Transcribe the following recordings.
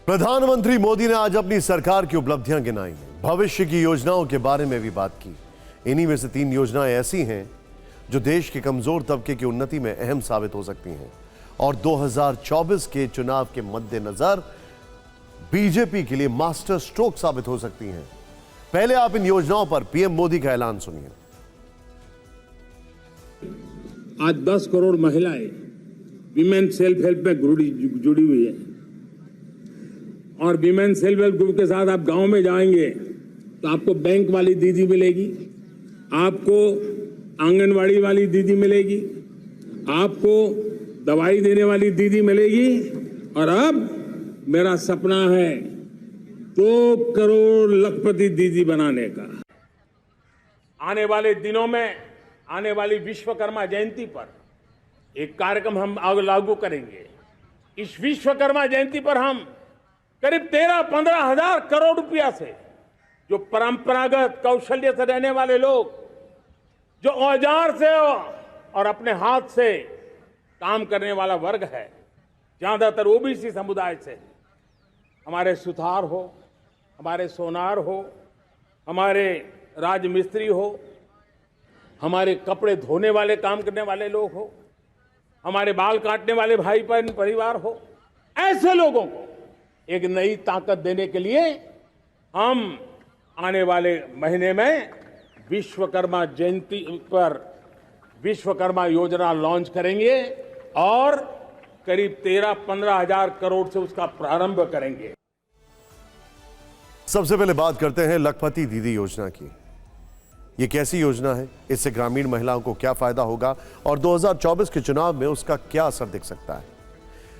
प्रधानमंत्री मोदी ने आज अपनी सरकार की उपलब्धियां गिनाई, भविष्य की योजनाओं के बारे में भी बात की। इन्हीं में से 3 योजनाएं ऐसी हैं जो देश के कमजोर तबके की उन्नति में अहम साबित हो सकती हैं और 2024 के चुनाव के मद्देनजर बीजेपी के लिए मास्टर स्ट्रोक साबित हो सकती हैं। पहले आप इन योजनाओं पर पीएम मोदी का ऐलान सुनिए। आज 10 करोड़ महिलाएं विमेन सेल्फ हेल्प में जुड़ी हुई है और विमेन सेल्फ हेल्प ग्रुप के साथ आप गांव में जाएंगे तो आपको बैंक वाली दीदी मिलेगी, आपको आंगनवाड़ी वाली दीदी मिलेगी, आपको दवाई देने वाली दीदी मिलेगी और अब मेरा सपना है 2 करोड़ लखपति दीदी बनाने का। आने वाले दिनों में आने वाली विश्वकर्मा जयंती पर एक कार्यक्रम हम लागू करेंगे। इस विश्वकर्मा जयंती पर हम करीब 13-15 हजार करोड़ रुपया से जो परंपरागत कौशल्य से रहने वाले लोग, जो औजार से और अपने हाथ से काम करने वाला वर्ग है, ज्यादातर ओबीसी समुदाय से, हमारे सुथार हो, हमारे सोनार हो, हमारे राजमिस्त्री हो, हमारे कपड़े धोने वाले काम करने वाले लोग हो, हमारे बाल काटने वाले भाई बहन परिवार हो, ऐसे लोगों को एक नई ताकत देने के लिए हम आने वाले महीने में विश्वकर्मा जयंती पर विश्वकर्मा योजना लॉन्च करेंगे और करीब 13-15 हजार करोड़ से उसका प्रारंभ करेंगे। सबसे पहले बात करते हैं लखपति दीदी योजना की। ये कैसी योजना है, इससे ग्रामीण महिलाओं को क्या फायदा होगा और 2024 के चुनाव में उसका क्या असर दिख सकता है।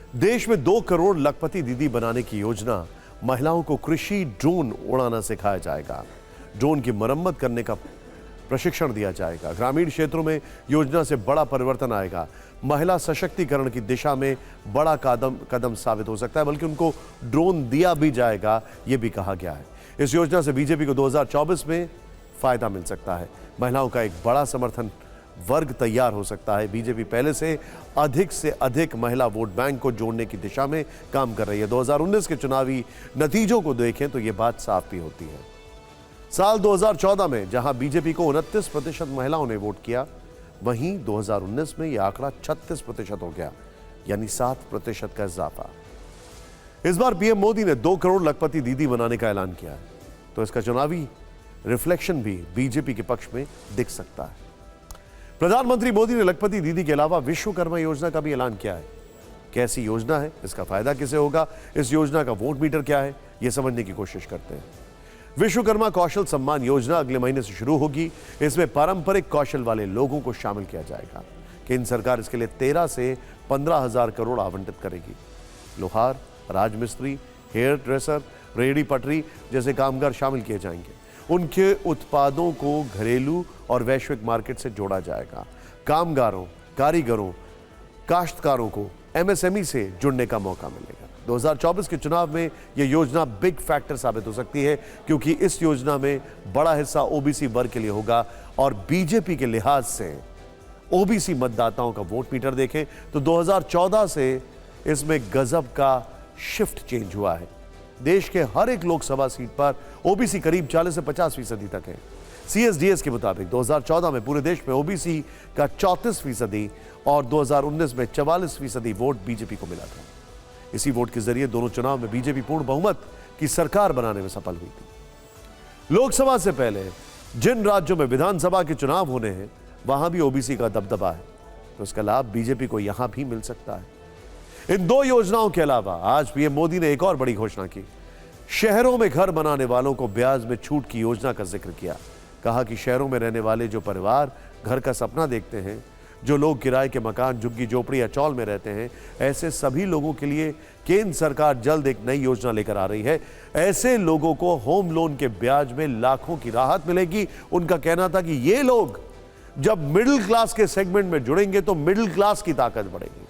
देश में 2 करोड़ लखपति दीदी बनाने की योजना, महिलाओं को कृषि ड्रोन उड़ाना सिखाया जाएगा, ड्रोन की मरम्मत करने का प्रशिक्षण दिया जाएगा। ग्रामीण क्षेत्रों में योजना से बड़ा परिवर्तन आएगा, महिला सशक्तिकरण की दिशा में बड़ा कदम साबित हो सकता है, बल्कि उनको ड्रोन दिया भी जाएगा, ये भी कहा गया है। इस योजना से बीजेपी को 2024 में फायदा मिल सकता है, महिलाओं का एक बड़ा समर्थन वर्ग तैयार हो सकता है। बीजेपी पहले से अधिक महिला वोट बैंक को जोड़ने की दिशा में काम कर रही है। 2019 के चुनावी नतीजों को देखें तो यह बात साफ भी होती है। साल 2014 में जहां बीजेपी को 29% महिलाओं ने वोट किया, वहीं 2019 में यह आंकड़ा 36% हो गया, यानी 7% का इजाफा। इस बार पीएम मोदी ने 2 करोड़ लखपति दीदी बनाने का ऐलान किया है, तो इसका चुनावी रिफ्लेक्शन भी बीजेपी के पक्ष में दिख सकता है। प्रधानमंत्री मोदी ने लखपति दीदी के अलावा विश्वकर्मा योजना का भी ऐलान किया है। कैसी योजना है, इसका फायदा किसे होगा, इस योजना का वोट मीटर क्या है, यह समझने की कोशिश करते हैं। विश्वकर्मा कौशल सम्मान योजना अगले महीने से शुरू होगी। इसमें पारंपरिक कौशल वाले लोगों को शामिल किया जाएगा। केंद्र सरकार इसके लिए 13 से 15 हजार करोड़ आवंटित करेगी। लोहार, राजमिस्त्री, हेयर ड्रेसर, रेहड़ी पटरी जैसे कामगार शामिल किए जाएंगे। उनके उत्पादों को घरेलू और वैश्विक मार्केट से जोड़ा जाएगा। कामगारों, कारीगरों, काश्तकारों को एमएसएमई से जुड़ने का मौका मिलेगा। 2024 के चुनाव में यह योजना बिग फैक्टर साबित हो सकती है, क्योंकि इस योजना में बड़ा हिस्सा ओबीसी वर्ग के लिए होगा और बीजेपी के लिहाज से ओबीसी मतदाताओं का वोट मीटर देखें तो 2014 से इसमें गजब का शिफ्ट चेंज हुआ है। देश के हर एक लोकसभा सीट पर ओबीसी करीब 40 से 50% तक है। सीएसडीएस के मुताबिक 2014 में पूरे देश में ओबीसी का 34% और 2019 में 44% वोट बीजेपी को मिला था। इसी वोट के जरिए दोनों चुनाव में बीजेपी पूर्ण बहुमत की सरकार बनाने में सफल हुई थी। लोकसभा से पहले जिन राज्यों में विधानसभा के चुनाव होने हैं, वहां भी ओबीसी का दबदबा है, तो इसका लाभ बीजेपी को यहां भी मिल सकता है। इन 2 योजनाओं के अलावा आज पीएम मोदी ने एक और बड़ी घोषणा की। शहरों में घर बनाने वालों को ब्याज में छूट की योजना का जिक्र किया। कहा कि शहरों में रहने वाले जो परिवार घर का सपना देखते हैं, जो लोग किराए के मकान, झुग्गी झोपड़ी या चौल में रहते हैं, ऐसे सभी लोगों के लिए केंद्र सरकार जल्द एक नई योजना लेकर आ रही है। ऐसे लोगों को होम लोन के ब्याज में लाखों की राहत मिलेगी। उनका कहना था कि ये लोग जब मिडिल क्लास के सेगमेंट में जुड़ेंगे तो मिडिल क्लास की ताकत बढ़ेगी।